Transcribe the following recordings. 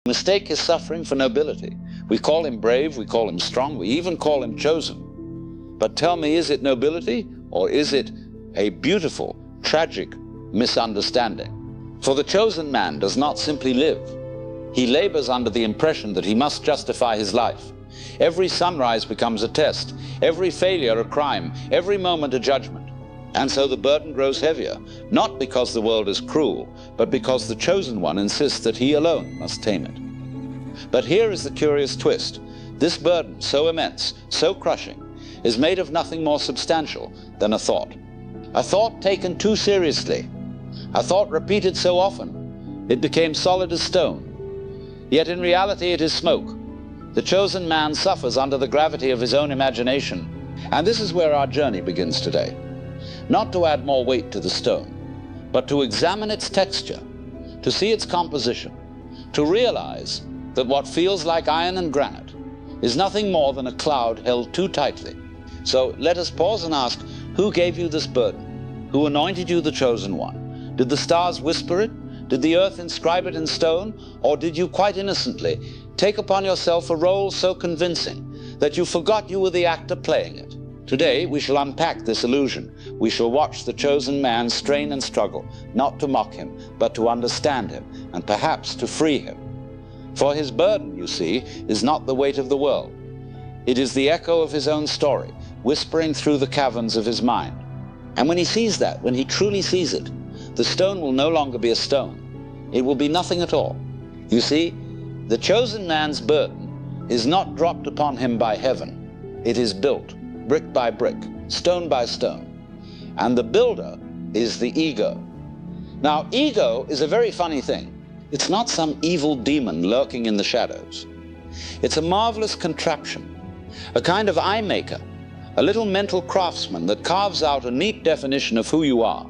Mistake his suffering for nobility. We call him brave, we call him strong, we even call him chosen. But tell me, is it nobility, or is it a beautiful, tragic misunderstanding? For the chosen man does not simply live. He labors under the impression that he must justify his life. Every sunrise becomes a test, every failure a crime, every moment a judgment. And so the burden grows heavier, not because the world is cruel, but because the chosen one insists that he alone must tame it. But here is the curious twist. This burden, so immense, so crushing, is made of nothing more substantial than a thought. A thought taken too seriously. A thought repeated so often, it became solid as stone. Yet in reality it is smoke. The chosen man suffers under the gravity of his own imagination. And this is where our journey begins today. Not to add more weight to the stone, but to examine its texture, to see its composition, to realize that what feels like iron and granite is nothing more than a cloud held too tightly. So let us pause and ask, who gave you this burden? Who anointed you the chosen one? Did the stars whisper it? Did the earth inscribe it in stone? Or did you quite innocently take upon yourself a role so convincing that you forgot you were the actor playing it? Today we shall unpack this illusion. We shall watch the chosen man strain and struggle, not to mock him, but to understand him, and perhaps to free him. For his burden, you see, is not the weight of the world. It is the echo of his own story, whispering through the caverns of his mind. And when he sees that, when he truly sees it, the stone will no longer be a stone. It will be nothing at all. You see, the chosen man's burden is not dropped upon him by heaven. It is built, brick by brick, stone by stone. And the builder is the ego. Now, ego is a very funny thing. It's not some evil demon lurking in the shadows. It's a marvelous contraption, a kind of eye maker, a little mental craftsman that carves out a neat definition of who you are.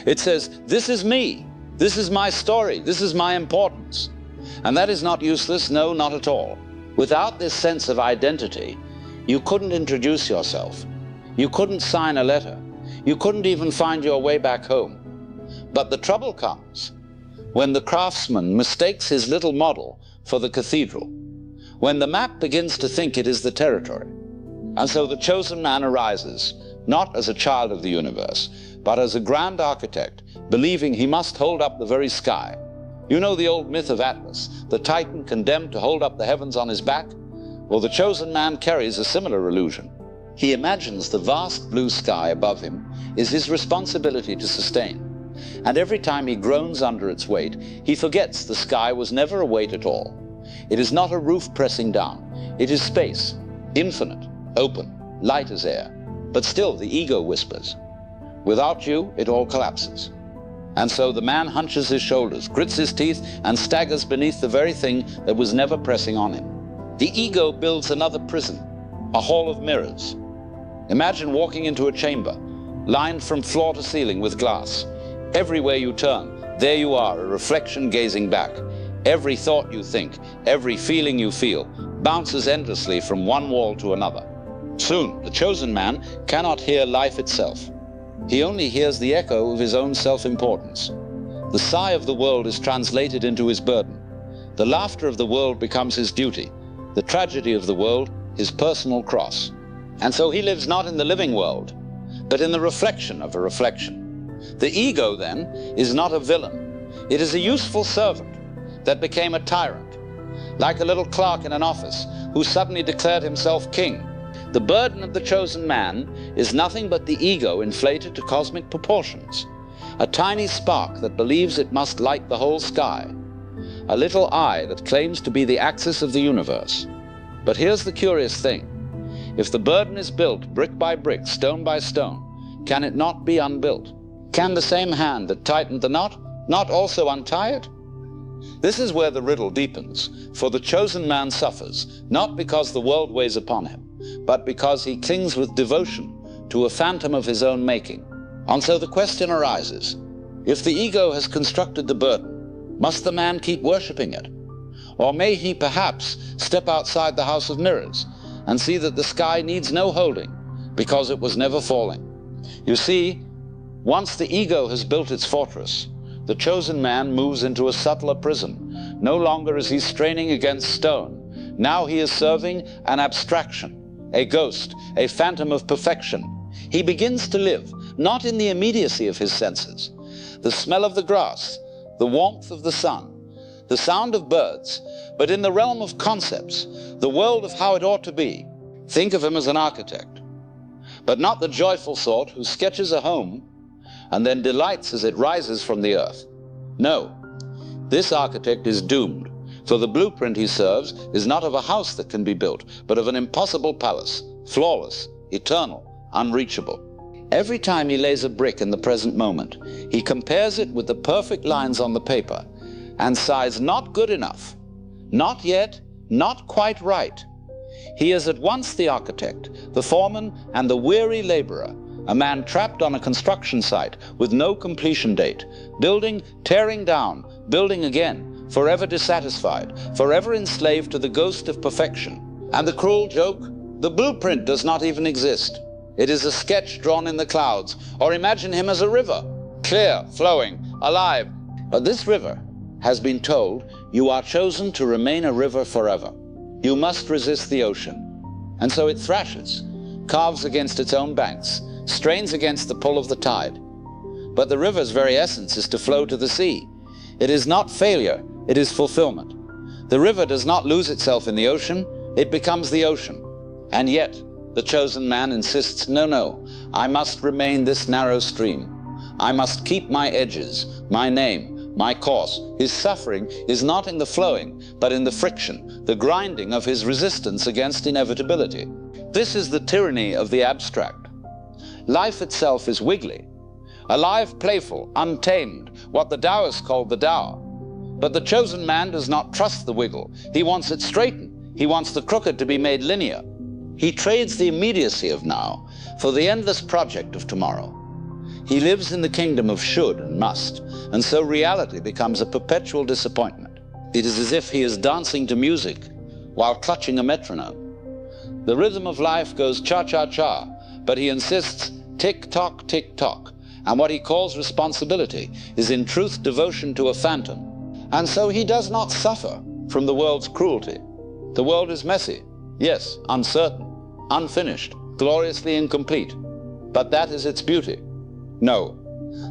It says, this is me, this is my story, this is my importance. And that is not useless, no, not at all. Without this sense of identity, you couldn't introduce yourself. You couldn't sign a letter. You couldn't even find your way back home. But the trouble comes when the craftsman mistakes his little model for the cathedral, when the map begins to think it is the territory. And so the chosen man arises, not as a child of the universe, but as a grand architect, believing he must hold up the very sky. You know the old myth of Atlas, the Titan condemned to hold up the heavens on his back? Well, the chosen man carries a similar illusion. He imagines the vast blue sky above him is his responsibility to sustain. And every time he groans under its weight, he forgets the sky was never a weight at all. It is not a roof pressing down. It is space, infinite, open, light as air. But still the ego whispers. Without you, it all collapses. And so the man hunches his shoulders, grits his teeth, and staggers beneath the very thing that was never pressing on him. The ego builds another prison, a hall of mirrors. Imagine walking into a chamber, lined from floor to ceiling with glass. Everywhere you turn, there you are, a reflection gazing back. Every thought you think, every feeling you feel, bounces endlessly from one wall to another. Soon, the chosen man cannot hear life itself. He only hears the echo of his own self-importance. The sigh of the world is translated into his burden. The laughter of the world becomes his duty. The tragedy of the world, his personal cross. And so he lives not in the living world, but in the reflection of a reflection. The ego, then, is not a villain. It is a useful servant that became a tyrant, like a little clerk in an office who suddenly declared himself king. The burden of the chosen man is nothing but the ego inflated to cosmic proportions, a tiny spark that believes it must light the whole sky, a little eye that claims to be the axis of the universe. But here's the curious thing. If the burden is built brick by brick, stone by stone, can it not be unbuilt? Can the same hand that tightened the knot not also untie it? This is where the riddle deepens, for the chosen man suffers, not because the world weighs upon him, but because he clings with devotion to a phantom of his own making. And so the question arises, if the ego has constructed the burden, must the man keep worshipping it? Or may he perhaps step outside the house of mirrors and see that the sky needs no holding because it was never falling? You see, once the ego has built its fortress, the chosen man moves into a subtler prison, No longer is he straining against stone. Now he is serving an abstraction, a ghost, a phantom of perfection. He begins to live, not in the immediacy of his senses. The smell of the grass, the warmth of the sun, the sound of birds, but in the realm of concepts, the world of how it ought to be. Think of him as an architect, but not the joyful sort who sketches a home and then delights as it rises from the earth. No, this architect is doomed, for the blueprint he serves is not of a house that can be built, but of an impossible palace, flawless, eternal, unreachable. Every time he lays a brick in the present moment, he compares it with the perfect lines on the paper and sighs, not good enough, not yet, not quite right. He is at once the architect, the foreman, and the weary laborer, a man trapped on a construction site with no completion date, building, tearing down, building again, forever dissatisfied, forever enslaved to the ghost of perfection. And the cruel joke? The blueprint does not even exist. It is a sketch drawn in the clouds, or imagine him as a river, clear, flowing, alive. But this river has been told, you are chosen to remain a river forever. You must resist the ocean. And so it thrashes, carves against its own banks, strains against the pull of the tide. But the river's very essence is to flow to the sea. It is not failure, it is fulfillment. The river does not lose itself in the ocean, it becomes the ocean. And yet, the chosen man insists, no, I must remain this narrow stream. I must keep my edges, my name, my course. His suffering is not in the flowing, but in the friction, the grinding of his resistance against inevitability. This is the tyranny of the abstract. Life itself is wiggly, alive, playful, untamed, what the Taoists called the Tao. But the chosen man does not trust the wiggle. He wants it straightened. He wants the crooked to be made linear. He trades the immediacy of now for the endless project of tomorrow. He lives in the kingdom of should and must, and so reality becomes a perpetual disappointment. It is as if he is dancing to music while clutching a metronome. The rhythm of life goes cha-cha-cha, but he insists tick-tock, tick-tock, and what he calls responsibility is in truth devotion to a phantom. And so he does not suffer from the world's cruelty. The world is messy, yes, uncertain, unfinished, gloriously incomplete, but that is its beauty. No,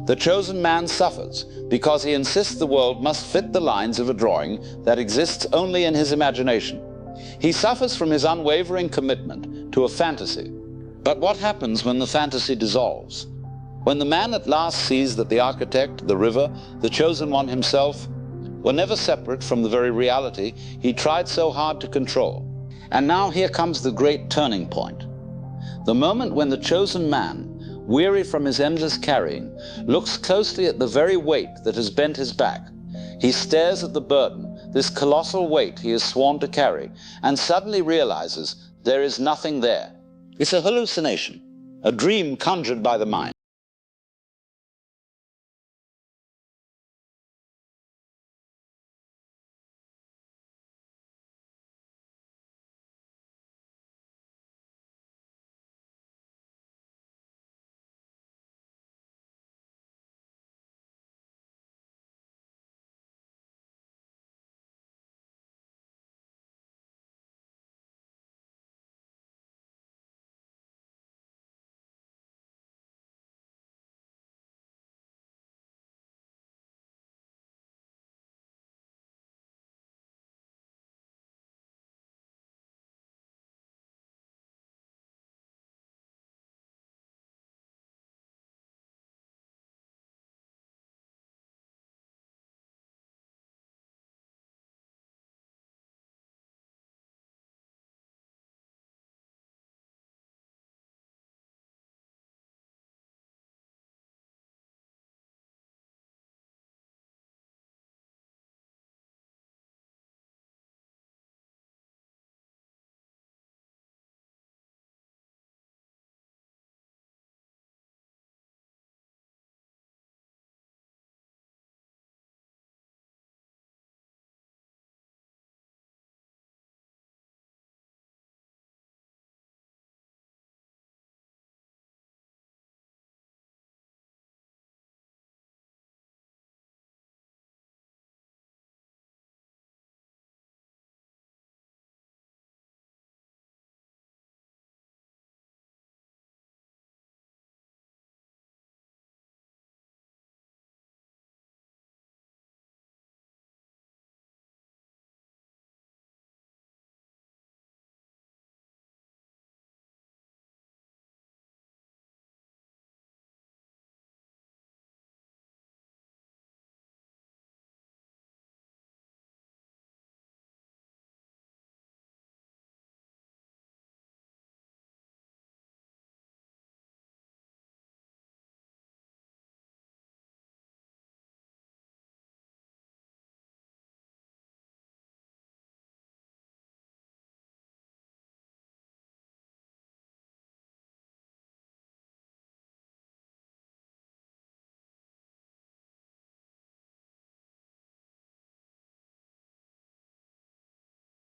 the chosen man suffers because he insists the world must fit the lines of a drawing that exists only in his imagination. He suffers from his unwavering commitment to a fantasy. But what happens when the fantasy dissolves? When the man at last sees that the architect, the river, the chosen one himself, were never separate from the very reality he tried so hard to control. And now here comes the great turning point. The moment when the chosen man, weary from his endless carrying, looks closely at the very weight that has bent his back. He stares at the burden, this colossal weight he is sworn to carry, and suddenly realizes there is nothing there. It's a hallucination, a dream conjured by the mind.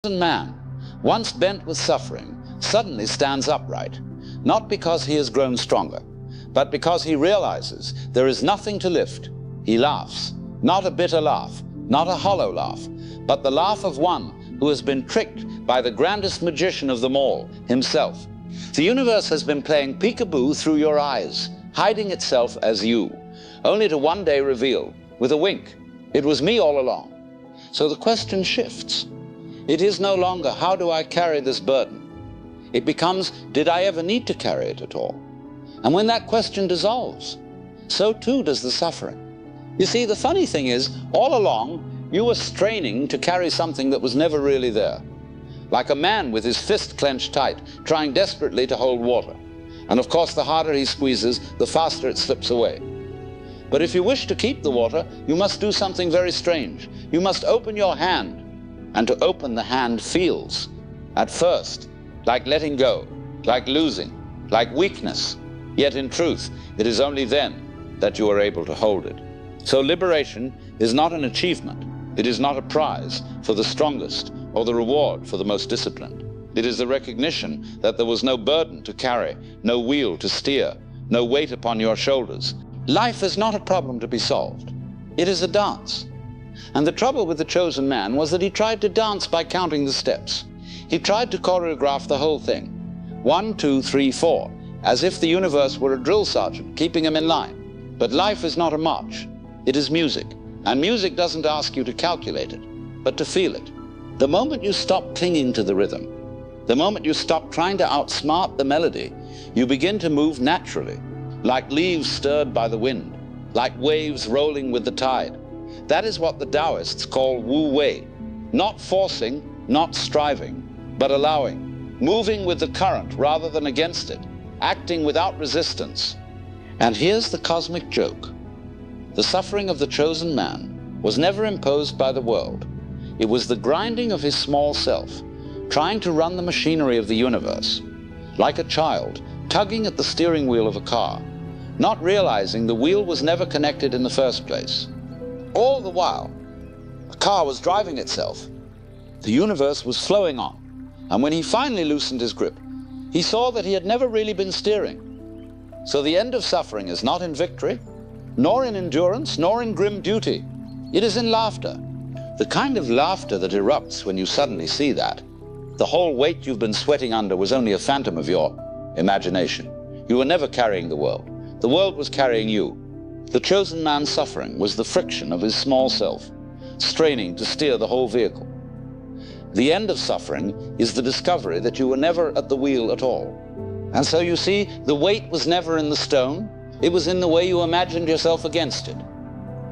Man, once bent with suffering, suddenly stands upright, not because he has grown stronger, but because he realizes there is nothing to lift. He laughs, not a bitter laugh, not a hollow laugh, but the laugh of one who has been tricked by the grandest magician of them all, himself. The universe has been playing peekaboo through your eyes, hiding itself as you, only to one day reveal, with a wink, it was me all along. So the question shifts. It is no longer, how do I carry this burden? It becomes, did I ever need to carry it at all? And when that question dissolves, so too does the suffering. You see, the funny thing is, all along, you were straining to carry something that was never really there. Like a man with his fist clenched tight, trying desperately to hold water. And of course, the harder he squeezes, the faster it slips away. But if you wish to keep the water, you must do something very strange. You must open your hand. And to open the hand feels, at first, like letting go, like losing, like weakness. Yet in truth, it is only then that you are able to hold it. So liberation is not an achievement. It is not a prize for the strongest or the reward for the most disciplined. It is the recognition that there was no burden to carry, no wheel to steer, no weight upon your shoulders. Life is not a problem to be solved. It is a dance. And the trouble with the chosen man was that he tried to dance by counting the steps. He tried to choreograph the whole thing. 1, 2, 3, 4, as if the universe were a drill sergeant keeping him in line. But life is not a march. It is music. And music doesn't ask you to calculate it, but to feel it. The moment you stop clinging to the rhythm, the moment you stop trying to outsmart the melody, you begin to move naturally, like leaves stirred by the wind, like waves rolling with the tide. That is what the Taoists call Wu Wei. Not forcing, not striving, but allowing, moving with the current rather than against it, acting without resistance. And here's the cosmic joke. The suffering of the chosen man was never imposed by the world. It was the grinding of his small self, trying to run the machinery of the universe, like a child tugging at the steering wheel of a car, not realizing the wheel was never connected in the first place. All the while, the car was driving itself. The universe was flowing on. And when he finally loosened his grip, he saw that he had never really been steering. So the end of suffering is not in victory, nor in endurance, nor in grim duty. It is in laughter. The kind of laughter that erupts when you suddenly see that. The whole weight you've been sweating under was only a phantom of your imagination. You were never carrying the world. The world was carrying you. The chosen man's suffering was the friction of his small self, straining to steer the whole vehicle. The end of suffering is the discovery that you were never at the wheel at all. And so you see, the weight was never in the stone. It was in the way you imagined yourself against it.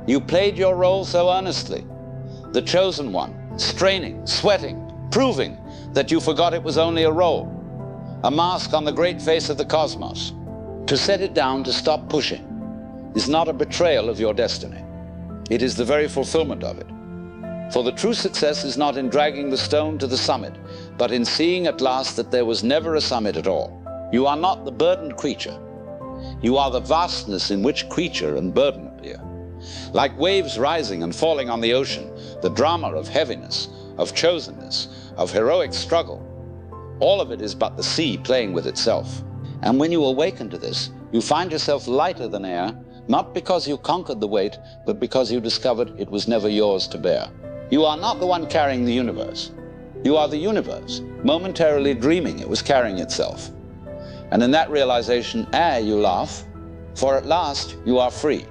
You played your role so earnestly. The chosen one, straining, sweating, proving that you forgot it was only a role, a mask on the great face of the cosmos. To set it down, to stop pushing, is not a betrayal of your destiny. It is the very fulfillment of it. For the true success is not in dragging the stone to the summit, but in seeing at last that there was never a summit at all. You are not the burdened creature. You are the vastness in which creature and burden appear. Like waves rising and falling on the ocean, the drama of heaviness, of chosenness, of heroic struggle, all of it is but the sea playing with itself. And when you awaken to this, you find yourself lighter than air, not because you conquered the weight, but because you discovered it was never yours to bear. You are not the one carrying the universe. You are the universe, momentarily dreaming it was carrying itself. And in that realization, you laugh, for at last you are free.